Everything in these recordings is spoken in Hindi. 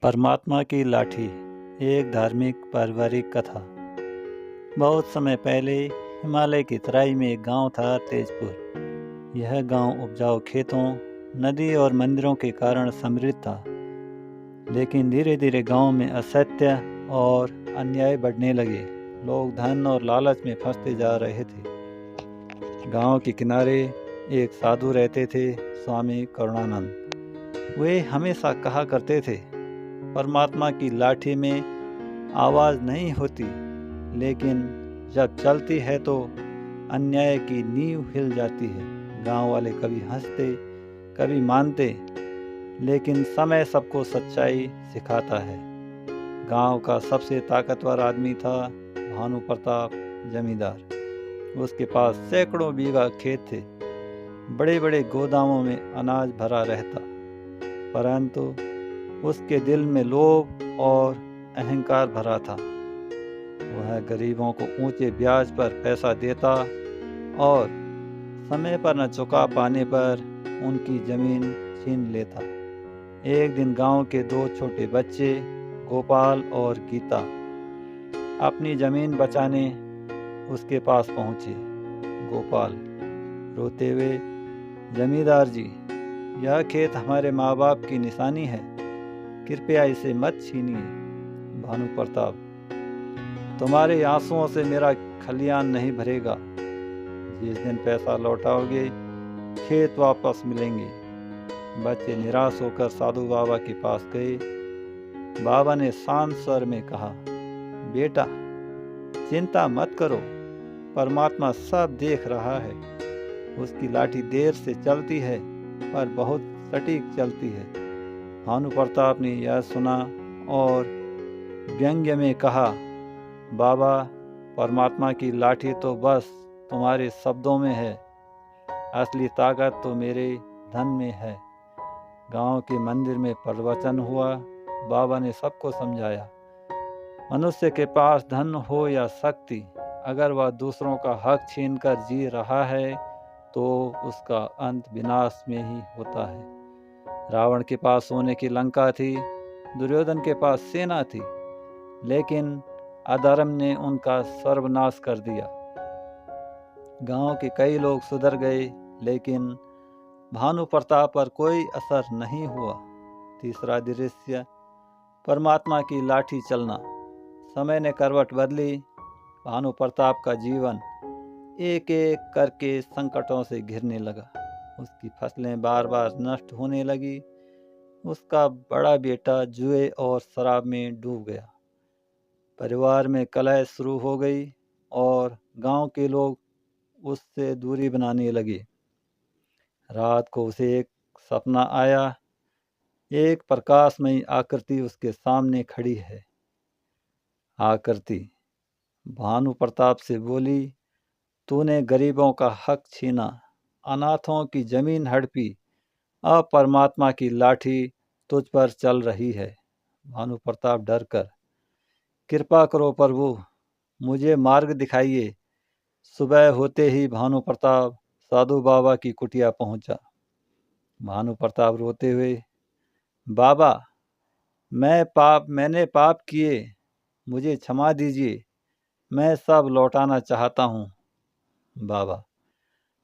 परमात्मा की लाठी एक धार्मिक पारिवारिक कथा। बहुत समय पहले हिमालय की तराई में एक गांव था, तेजपुर। यह गांव उपजाऊ खेतों, नदी और मंदिरों के कारण समृद्ध था। लेकिन धीरे धीरे गांव में असत्य और अन्याय बढ़ने लगे। लोग धन और लालच में फंसते जा रहे थे। गांव के किनारे एक साधु रहते थे, स्वामी करुणानंद। वे हमेशा कहा करते थे, परमात्मा की लाठी में आवाज़ नहीं होती, लेकिन जब चलती है तो अन्याय की नींव हिल जाती है। गांव वाले कभी हंसते, कभी मानते, लेकिन समय सबको सच्चाई सिखाता है। गांव का सबसे ताकतवर आदमी था भानु प्रताप जमींदार। उसके पास सैकड़ों बीघा खेत थे। बड़े बड़े गोदामों में अनाज भरा रहता, परंतु उसके दिल में लोभ और अहंकार भरा था। वह गरीबों को ऊंचे ब्याज पर पैसा देता और समय पर न चुका पाने पर उनकी जमीन छीन लेता। एक दिन गांव के दो छोटे बच्चे, गोपाल और गीता, अपनी जमीन बचाने उसके पास पहुंचे। गोपाल रोते हुए, जमींदार जी, यह खेत हमारे माँ बाप की निशानी है, कृपया इसे मत छीनिए। भानु प्रताप, तुम्हारे आंसुओं से मेरा खलियान नहीं भरेगा। जिस दिन पैसा लौटाओगे, खेत वापस मिलेंगे। बच्चे निराश होकर साधु बाबा के पास गए। बाबा ने शांत स्वर में कहा, बेटा, चिंता मत करो, परमात्मा सब देख रहा है। उसकी लाठी देर से चलती है, पर बहुत सटीक चलती है। भानु प्रताप ने यह सुना और व्यंग्य में कहा, बाबा, परमात्मा की लाठी तो बस तुम्हारे शब्दों में है, असली ताकत तो मेरे धन में है। गांव के मंदिर में प्रवचन हुआ। बाबा ने सबको समझाया, मनुष्य के पास धन हो या शक्ति, अगर वह दूसरों का हक छीनकर जी रहा है तो उसका अंत विनाश में ही होता है। रावण के पास सोने की लंका थी, दुर्योधन के पास सेना थी, लेकिन अधर्म ने उनका सर्वनाश कर दिया। गांव के कई लोग सुधर गए, लेकिन भानु प्रताप पर कोई असर नहीं हुआ। तीसरा दृश्य, परमात्मा की लाठी चलना। समय ने करवट बदली। भानु प्रताप का जीवन एक एक करके संकटों से घिरने लगा। उसकी फसलें बार बार नष्ट होने लगी। उसका बड़ा बेटा जुए और शराब में डूब गया। परिवार में कलह शुरू हो गई और गांव के लोग उससे दूरी बनाने लगे। रात को उसे एक सपना आया। एक प्रकाशमयी आकृति उसके सामने खड़ी है। आकृति भानु प्रताप से बोली, तूने गरीबों का हक छीना, अनाथों की जमीन हड़पी, अब परमात्मा की लाठी तुझ पर चल रही है। भानु प्रताप डर कर, कृपा करो प्रभु, मुझे मार्ग दिखाइए। सुबह होते ही भानु प्रताप साधु बाबा की कुटिया पहुंचा। भानु प्रताप रोते हुए, बाबा, मैंने पाप किए, मुझे क्षमा दीजिए, मैं सब लौटाना चाहता हूँ। बाबा,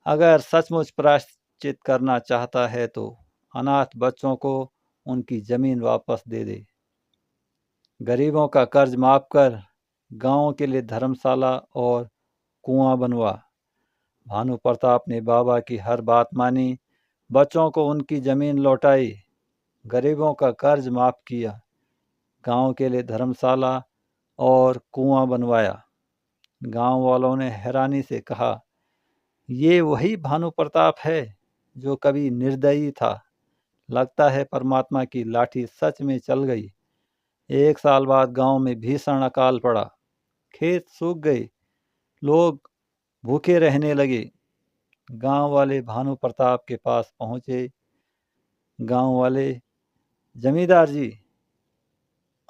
अगर सचमुच प्रायश्चित करना चाहता है तो अनाथ बच्चों को उनकी जमीन वापस दे दे। गरीबों का कर्ज माफ कर, गांव के लिए धर्मशाला और कुआं बनवा। भानु प्रताप ने बाबा की हर बात मानी, बच्चों को उनकी जमीन लौटाई, गरीबों का कर्ज माफ किया, गांव के लिए धर्मशाला और कुआं बनवाया। गांव वालों ने हैरानी से कहा, ये वही भानु प्रताप है जो कभी निर्दयी था। लगता है परमात्मा की लाठी सच में चल गई। एक साल बाद गांव में भीषण अकाल पड़ा। खेत सूख गए, लोग भूखे रहने लगे। गांव वाले भानु प्रताप के पास पहुंचे। गांव वाले, जमींदार जी,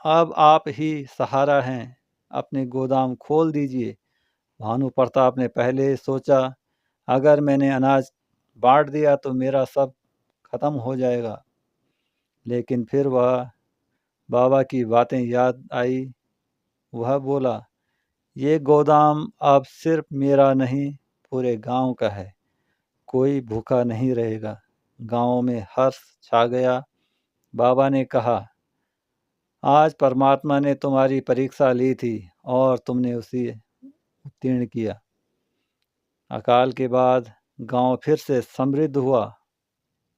अब आप ही सहारा हैं, अपने गोदाम खोल दीजिए। भानु प्रताप ने पहले सोचा, अगर मैंने अनाज बांट दिया तो मेरा सब खत्म हो जाएगा, लेकिन फिर वह बाबा की बातें याद आई। वह बोला, ये गोदाम अब सिर्फ मेरा नहीं, पूरे गांव का है। कोई भूखा नहीं रहेगा। गांव में हर्ष छा गया। बाबा ने कहा, आज परमात्मा ने तुम्हारी परीक्षा ली थी और तुमने उसे उत्तीर्ण किया। अकाल के बाद गांव फिर से समृद्ध हुआ।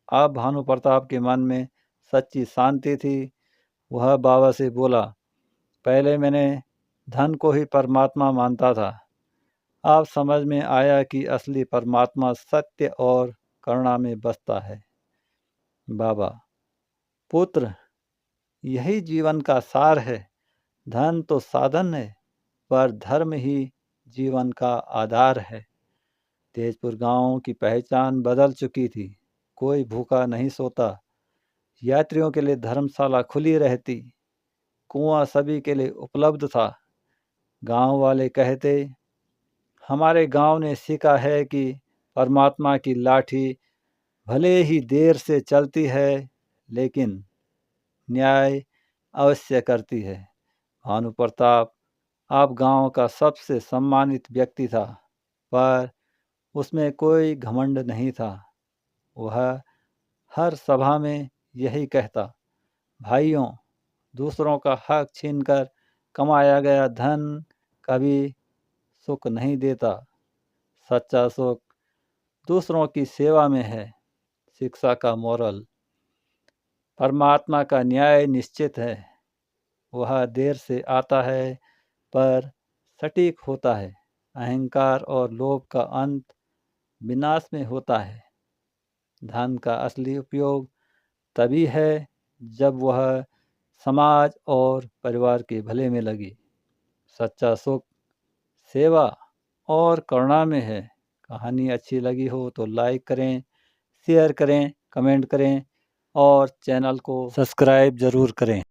अब भानु प्रताप के मन में सच्ची शांति थी। वह बाबा से बोला, पहले मैंने धन को ही परमात्मा मानता था। अब समझ में आया कि असली परमात्मा सत्य और करुणा में बसता है। बाबा, पुत्र, यही जीवन का सार है। धन तो साधन है, पर धर्म ही जीवन का आधार है। तेजपुर गांव की पहचान बदल चुकी थी। कोई भूखा नहीं सोता। यात्रियों के लिए धर्मशाला खुली रहती। कुआं सभी के लिए उपलब्ध था। गांव वाले कहते, हमारे गांव ने सीखा है कि परमात्मा की लाठी भले ही देर से चलती है, लेकिन न्याय अवश्य करती है। भानु प्रताप अब गांव का सबसे सम्मानित व्यक्ति था, पर उसमें कोई घमंड नहीं था। वह हर सभा में यही कहता, भाइयों, दूसरों का हक छीनकर कमाया गया धन कभी सुख नहीं देता। सच्चा सुख दूसरों की सेवा में है। शिक्षा का मोरल, परमात्मा का न्याय निश्चित है। वह देर से आता है, पर सटीक होता है। अहंकार और लोभ का अंत विनाश में होता है। धन का असली उपयोग तभी है जब वह समाज और परिवार के भले में लगे। सच्चा सुख सेवा और करुणा में है। कहानी अच्छी लगी हो तो लाइक करें, शेयर करें, कमेंट करें और चैनल को सब्सक्राइब ज़रूर करें।